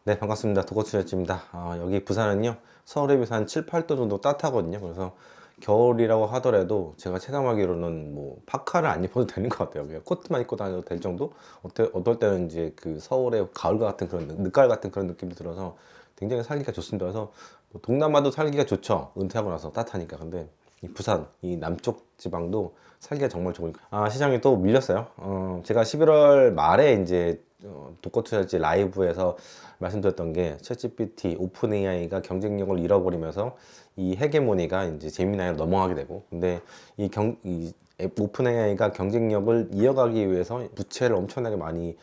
네, 반갑습니다. 도커츠였집니다. 여기 부산은요, 서울에 비해서 한 7, 8도 정도 따뜻하거든요. 그래서 겨울이라고 하더라도 제가 체감하기로는 뭐 파카를 안 입어도 되는 것 같아요. 그냥 코트만 입고 다녀도 될 정도? 어떨 때는 이제 그 서울의 가을 같은 그런 늦가을 같은 그런 느낌이 들어서 굉장히 살기가 좋습니다. 그래서 뭐 동남아도 살기가 좋죠. 은퇴하고 나서 따뜻하니까. 근데 이 부산, 이 남쪽 지방도 살기가 정말 좋으니까. 시장이 또 밀렸어요. 제가 11월 말에 이제 독거투자지 라이브에서 말씀드렸던 게 챗GPT, 오픈 AI가 경쟁력을 잃어버리면서 이 헤게모니가 이제 제미나이로 넘어가게 되고, 근데 이 오픈 AI가 경쟁력을 이어가기 위해서 부채를 엄청나게 많이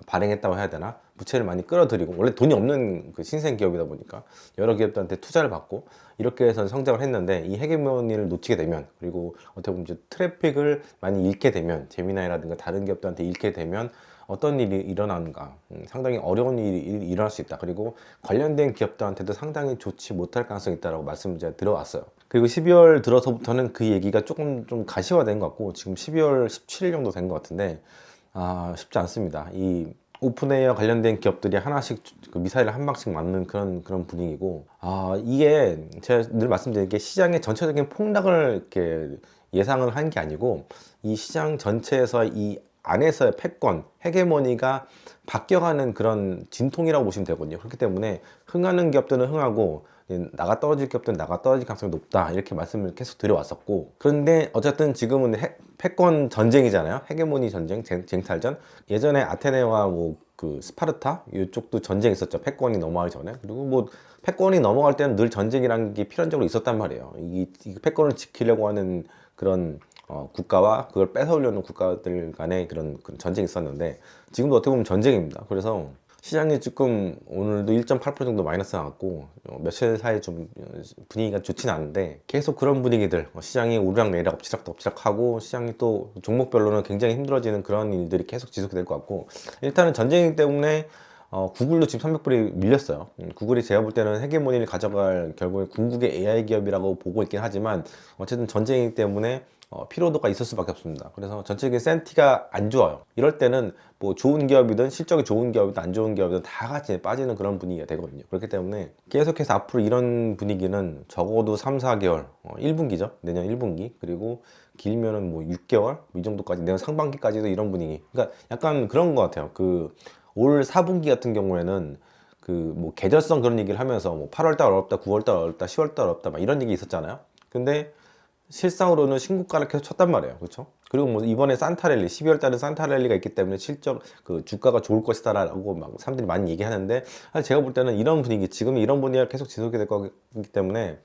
발행했다고 해야 되나? 부채를 많이 끌어들이고, 원래 돈이 없는 그 신생 기업이다 보니까 여러 기업들한테 투자를 받고 이렇게 해서 성장을 했는데, 이 헤게모니를 놓치게 되면, 그리고 어떻게 보면 이제 트래픽을 많이 잃게 되면, 제미나이라든가 다른 기업들한테 잃게 되면 어떤 일이 일어나는가, 상당히 어려운 일이 일어날 수 있다. 그리고 관련된 기업들한테도 상당히 좋지 못할 가능성이 있다고 말씀을 제가 들어왔어요. 그리고 12월 들어서부터는 그 얘기가 조금 좀 가시화된 것 같고, 지금 12월 17일 정도 된 것 같은데, 쉽지 않습니다. 이 오픈AI와 관련된 기업들이 하나씩 그 미사일을 한 방씩 맞는 그런 분위기고, 이게 제가 늘 말씀드린 게 시장의 전체적인 폭락을 이렇게 예상을 한 게 아니고, 이 시장 전체에서 이 안에서의 패권, 헤게모니가 바뀌어가는 그런 진통이라고 보시면 되거든요. 그렇기 때문에 흥하는 기업들은 흥하고 나가 떨어질 기업들은 나가 떨어질 가능성이 높다, 이렇게 말씀을 계속 드려왔었고, 그런데 어쨌든 지금은 패권 전쟁이잖아요. 헤게모니 전쟁, 쟁탈전. 예전에 아테네와 뭐 그 스파르타 이쪽도 전쟁 있었죠. 패권이 넘어가기 전에. 그리고 뭐 패권이 넘어갈 때는 늘 전쟁이라는 게 필연적으로 있었단 말이에요. 이 패권을 지키려고 하는 그런 국가와 그걸 뺏어오려는 국가들 간의 그런 전쟁이 있었는데, 지금도 어떻게 보면 전쟁입니다. 그래서 시장이 지금 오늘도 1.8% 정도 마이너스 나왔고, 며칠 사이 좀 분위기가 좋지는 않은데, 계속 그런 분위기들, 시장이 오르락내리락 엎치락하고 시장이 또 종목별로는 굉장히 힘들어지는 그런 일들이 계속 지속이 될 것 같고, 일단은 전쟁이기 때문에 구글도 지금 300불이 밀렸어요. 구글이 제가 볼 때는 헤게모니를 가져갈, 결국에 궁극의 AI 기업이라고 보고 있긴 하지만, 어쨌든 전쟁이기 때문에 피로도가 있을 수밖에 없습니다. 그래서 전체적인 센티가 안 좋아요. 이럴 때는 뭐 좋은 기업이든 실적이 좋은 기업이든 안 좋은 기업이든 다 같이 빠지는 그런 분위기가 되거든요. 그렇기 때문에 계속해서 앞으로 이런 분위기는 적어도 3, 4개월, 1분기죠. 내년 1분기. 그리고 길면은 뭐 6개월? 이 정도까지, 내년 상반기까지도 이런 분위기. 그러니까 약간 그런 것 같아요. 올 4분기 같은 경우에는 그 뭐 계절성 그런 얘기를 하면서 뭐 8월달 어렵다, 9월달 어렵다, 10월달 어렵다 막 이런 얘기 있었잖아요. 근데 실상으로는 신고가를 계속 쳤단 말이에요. 그렇죠? 그리고 뭐 이번에 산타랠리, 12월 달에 산타랠리가 있기 때문에 실적 그 주가가 좋을 것이다라고 막 사람들이 많이 얘기하는데, 사실 제가 볼 때는 이런 분위기, 지금 이런 분위기가 계속 지속이 될 거기 때문에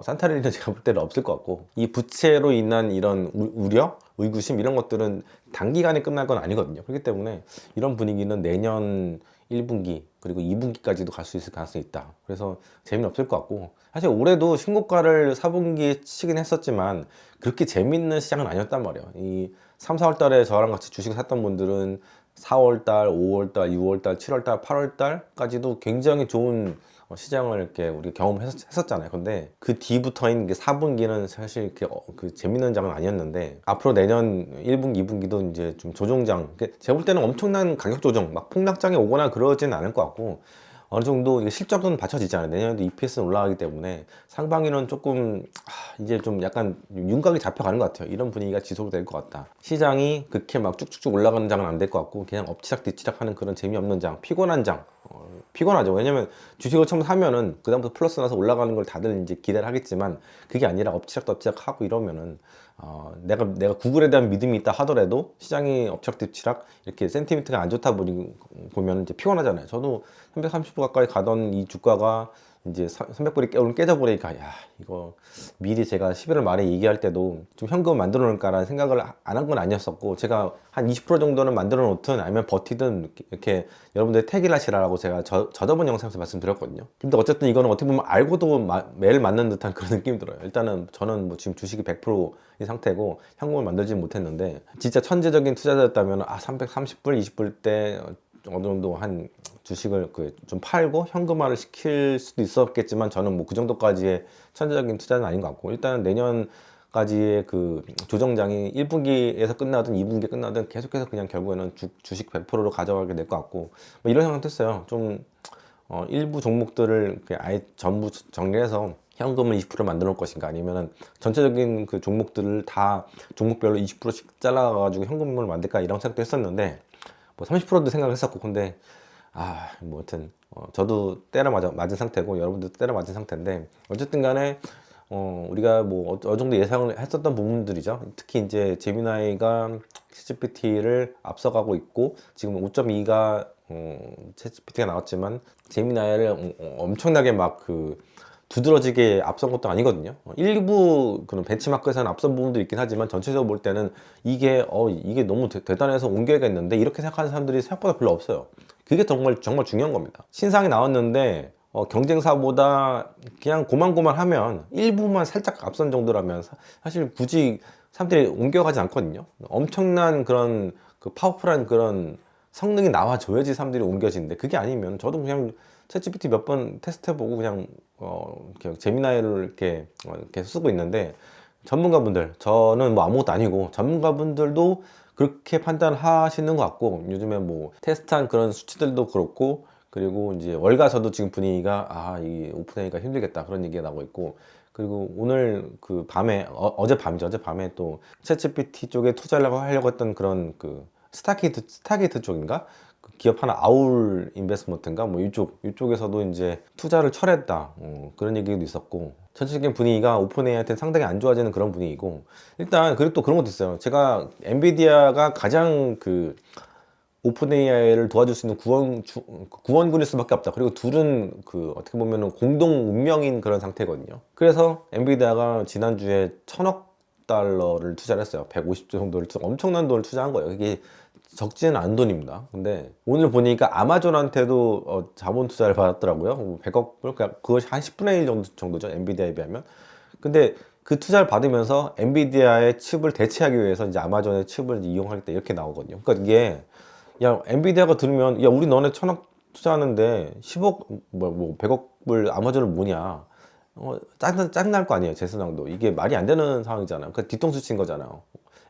산타랠리는 제가 볼 때는 없을 것 같고, 이 부채로 인한 이런 우려, 의구심 이런 것들은 단기간에 끝날 건 아니거든요. 그렇기 때문에 이런 분위기는 내년 1분기 그리고 2분기까지도 갈 수 있을 가능성이 있다. 그래서 재미는 없을 것 같고, 사실 올해도 신고가를 4분기에 치긴 했었지만 그렇게 재밌는 시장은 아니었단 말이에요. 이 3, 4월 달에 저랑 같이 주식을 샀던 분들은 4월 달, 5월 달, 6월 달, 7월 달, 8월 달까지도 굉장히 좋은 시장을 이렇게 우리가 경험했었잖아요. 근데 그 뒤부터인 4분기는 사실 이렇게 그 재밌는 장은 아니었는데, 앞으로 내년 1분기, 2분기도 이제 좀 조정장, 제가 볼 때는 엄청난 가격 조정, 막 폭락장이 오거나 그러지는 않을 것 같고, 어느 정도 이게 실적은 받쳐지잖아요. 내년에도 EPS는 올라가기 때문에 상반기는 조금 이제 좀 약간 윤곽이 잡혀가는 것 같아요. 이런 분위기가 지속될 것 같다. 시장이 그렇게 막 쭉쭉쭉 올라가는 장은 안 될 것 같고, 그냥 엎치락 뒤치락 하는 그런 재미없는 장, 피곤한 장. 피곤하죠. 왜냐면 주식을 처음 사면은 그다음부터 플러스 나서 올라가는 걸 다들 이제 기대를 하겠지만, 그게 아니라 엎치락 하고 이러면은 내가 구글에 대한 믿음이 있다 하더라도 시장이 엎치락뒤치락 이렇게 센티미터가 안 좋다 보면 이제 피곤하잖아요. 저도 330불 가까이 가던 이 주가가 이제 300불이 오늘 깨져버리니까, 야, 이거 미리 제가 11월 말에 얘기할 때도 좀 현금 만들어 놓을까라는 생각을 안 한 건 아니었었고, 제가 한 20% 정도는 만들어 놓든 아니면 버티든 이렇게 여러분들 택일 하시라고 제가 저번 영상에서 말씀드렸거든요. 근데 어쨌든 이거는 어떻게 보면 알고도 매일 맞는 듯한 그런 느낌이 들어요. 일단은 저는 뭐 지금 주식이 100%인 상태고 현금을 만들지 못했는데, 진짜 천재적인 투자자였다면 330불, 20불 때 어느 정도 한 주식을 좀 팔고 현금화를 시킬 수도 있었겠지만, 저는 뭐 그 정도까지의 천재적인 투자는 아닌 것 같고, 일단 내년 가지의 그 조정장이 1분기에서 끝나든 2분기에 끝나든 계속해서 그냥 결국에는 주식 100%로 가져가게 될 것 같고 뭐 이런 생각도 했어요. 좀 일부 종목들을 그냥 아예 전부 정리해서 현금을 20% 만들어 놓을 것인가, 아니면은 전체적인 그 종목들을 다 종목별로 20%씩 잘라가지고 현금을 만들까, 이런 생각도 했었는데 뭐 30%도 생각을 했었고, 근데 뭐 하여튼 저도 때려 맞은 상태고 여러분도 때려 맞은 상태인데, 어쨌든 간에 우리가 뭐 어느 정도 예상을 했었던 부분들이죠. 특히 이제 제미나이가 챗GPT를 앞서가고 있고, 지금 5.2가 챗GPT가 나왔지만 제미나이를 엄청나게 막 두드러지게 앞선 것도 아니거든요. 일부 그런 벤치마크에서는 앞선 부분도 있긴 하지만 전체적으로 볼 때는 이게 너무 대단해서 옮겨야겠는데, 이렇게 생각하는 사람들이 생각보다 별로 없어요. 그게 정말 중요한 겁니다. 신상이 나왔는데 경쟁사보다 그냥 고만고만하면 일부만 살짝 앞선 정도라면 사실 굳이 사람들이 옮겨가지 않거든요. 엄청난 그런 파워풀한 그런 성능이 나와줘야지 사람들이 옮겨지는데, 그게 아니면 저도 그냥 챗GPT 몇 번 테스트해보고 그냥 이렇게 제미나이를 이렇게 쓰고 있는데, 전문가분들, 저는 뭐 아무것도 아니고 전문가분들도 그렇게 판단하시는 것 같고, 요즘에 뭐 테스트한 그런 수치들도 그렇고, 그리고 이제 월가서도 지금 분위기가 이 오픈AI가 힘들겠다 그런 얘기가 나오고 있고, 그리고 오늘 그 밤에 어젯밤이죠. 어젯밤에 또 챗GPT 쪽에 투자를 하려고 했던 그런 스타게이트 쪽인가? 그 기업 하나, 아울 인베스트먼트인가? 뭐 이쪽에서도 이제 투자를 철회했다. 그런 얘기도 있었고, 전체적인 분위기가 오픈AI한테 상당히 안 좋아지는 그런 분위기고, 일단 그리고 또 그런 것도 있어요. 제가 엔비디아가 가장 오픈AI를 도와줄 수 있는 구원군일 수밖에 없다. 그리고 둘은 어떻게 보면 공동 운명인 그런 상태거든요. 그래서 엔비디아가 지난주에 1,000억 달러를 투자를 했어요. 150조 정도를 엄청난 돈을 투자한 거예요. 이게 적지는 않은 돈입니다. 근데 오늘 보니까 아마존한테도 자본 투자를 받았더라고요. 100억 불, 그것이 한 10분의 1 정도죠. 엔비디아에 비하면. 근데 그 투자를 받으면서 엔비디아의 칩을 대체하기 위해서 이제 아마존의 칩을 이용하겠다, 이렇게 나오거든요. 그러니까 이게, 야, 엔비디아가 들으면, 야, 우리 너네 1,000억 투자하는데 10억, 100억 불 아마존은 뭐냐. 짜증날 거 아니에요, 재선왕도. 이게 말이 안 되는 상황이잖아요. 그러니까 뒤통수 친 거잖아요.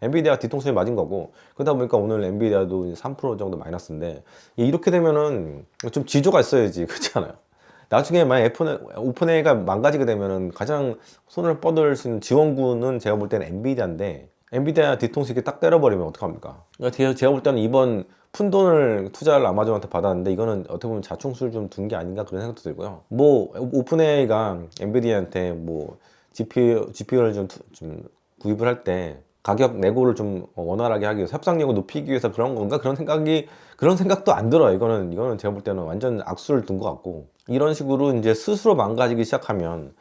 엔비디아 뒤통수에 맞은 거고, 그러다 보니까 오늘 엔비디아도 3% 정도 마이너스인데, 이렇게 되면은 좀 지조가 있어야지. 그렇잖아요. 나중에 만약 오픈AI가 망가지게 되면은 가장 손을 뻗을 수 있는 지원군은 제가 볼 때는 엔비디아인데, 엔비디아 뒤통수 이렇게 딱 때려버리면 어떡합니까? 그러니까 제가 볼 때는 이번 푼돈을 투자를 아마존한테 받았는데, 이거는 어떻게 보면 자충수를 좀 둔 게 아닌가, 그런 생각도 들고요. 뭐 오픈AI가 엔비디아한테 뭐 GPU를 좀 구입을 할 때 가격 내고를 좀 원활하게 하기 위해서, 협상력을 높이기 위해서 그런 건가, 그런 생각도 안 들어요. 이거는 제가 볼 때는 완전 악수를 둔 것 같고, 이런 식으로 이제 스스로 망가지기 시작하면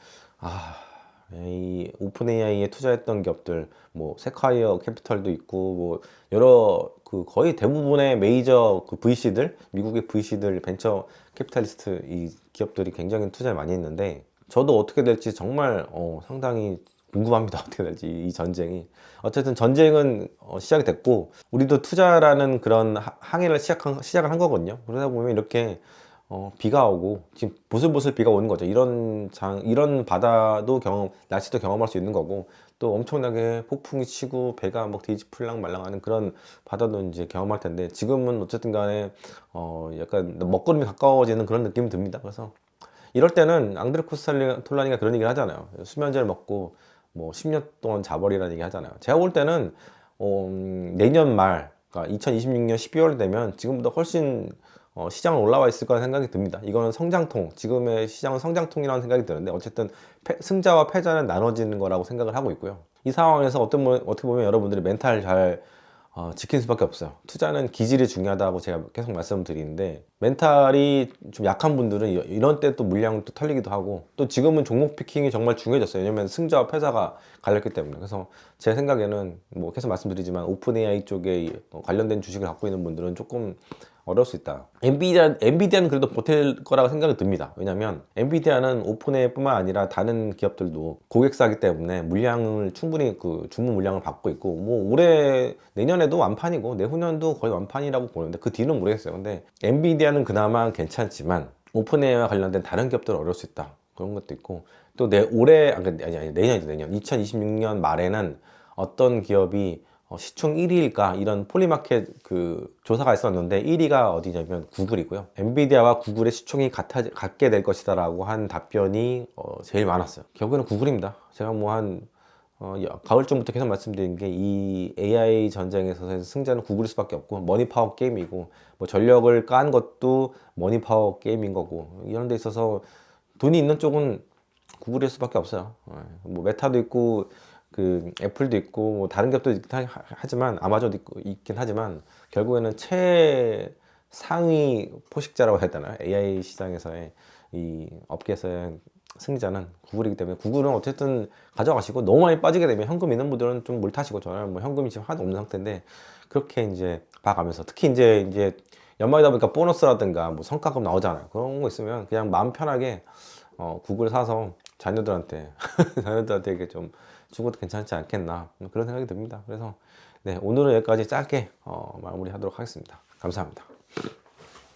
이 오픈AI에 투자했던 기업들, 뭐 세콰이어 캐피털도 있고, 뭐 여러 거의 대부분의 메이저 VC들, 미국의 VC들, 벤처 캐피탈리스트 이 기업들이 굉장히 투자를 많이 했는데, 저도 어떻게 될지 정말 상당히 궁금합니다. 어떻게 될지 이 전쟁이. 어쨌든 전쟁은 시작이 됐고, 우리도 투자라는 그런 항해를 시작을 한 거거든요. 그러다 보면 이렇게 비가 오고, 지금 보슬보슬 비가 오는 거죠. 이런 바다도 날씨도 경험할 수 있는 거고, 또 엄청나게 폭풍이 치고 배가 막 뒤집을랑 말랑하는 그런 바다도 이제 경험할 텐데, 지금은 어쨌든 간에 약간 먹구름이 가까워지는 그런 느낌이 듭니다. 그래서 이럴 때는 앙드레 코스탈리가 그런 얘기를 하잖아요. 수면제를 먹고 뭐 10년 동안 자버리라는 얘기 하잖아요. 제가 볼 때는 내년 말, 그러니까 2026년 12월 되면 지금보다 훨씬 시장은 올라와 있을 거라 생각이 듭니다. 이거는 성장통, 지금의 시장은 성장통이라는 생각이 드는데, 어쨌든 승자와 패자는 나눠지는 거라고 생각을 하고 있고요. 이 상황에서 어떻게 보면 여러분들이 멘탈 잘 지킬 수밖에 없어요. 투자는 기질이 중요하다고 제가 계속 말씀드리는데, 멘탈이 좀 약한 분들은 이런 때 또 물량을 또 털리기도 하고, 또 지금은 종목 피킹이 정말 중요해졌어요. 왜냐면 승자와 패자가 갈렸기 때문에. 그래서 제 생각에는 뭐 계속 말씀드리지만, 오픈AI 쪽에 관련된 주식을 갖고 있는 분들은 조금 어려울 수 있다. 엔비디아는 그래도 버틸 거라고 생각이 듭니다. 왜냐면 엔비디아는 오픈AI뿐만 아니라 다른 기업들도 고객사기 때문에 물량을 충분히 주문 물량을 받고 있고, 뭐 내년에도 완판이고 내후년도 거의 완판이라고 보는데, 그 뒤는 모르겠어요. 근데 엔비디아는 그나마 괜찮지만 오픈AI와 관련된 다른 기업들은 어려울 수 있다. 그런 것도 있고 또 올해 아니 내년이죠. 내년 2026년 말에는 어떤 기업이 시총 1위일까 이런 폴리마켓 그 조사가 있었는데 1위가 어디냐면 구글이고요. 엔비디아와 구글의 시총이 같게 될 것이다 라고 한 답변이 제일 많았어요. 결국에는 구글입니다. 제가 뭐 한 가을쯤부터 계속 말씀드린 게 이 AI 전쟁에서 승자는 구글일 수밖에 없고 머니파워 게임이고 뭐 전력을 깐 것도 머니파워 게임인 거고 이런 데 있어서 돈이 있는 쪽은 구글일 수밖에 없어요. 뭐 메타도 있고 그 애플도 있고 뭐 다른 기업도 있긴 하지만 아마존도 있긴 하지만 결국에는 최상위 포식자라고 해야 되나요? AI 시장에서의 이 업계에서의 승자는 구글이기 때문에 구글은 어쨌든 가져가시고 너무 많이 빠지게 되면 현금 있는 분들은 좀 물타시고 저는 뭐 현금이 지금 하나도 없는 상태인데 그렇게 이제 봐가면서 특히 이제 연말이다 보니까 보너스라든가 뭐 성과급 나오잖아요. 그런 거 있으면 그냥 마음 편하게 구글 사서 자녀들한테 자녀들한테 이게 좀 주는 것도 괜찮지 않겠나 그런 생각이 듭니다. 그래서 네, 오늘은 여기까지 짧게 마무리하도록 하겠습니다. 감사합니다.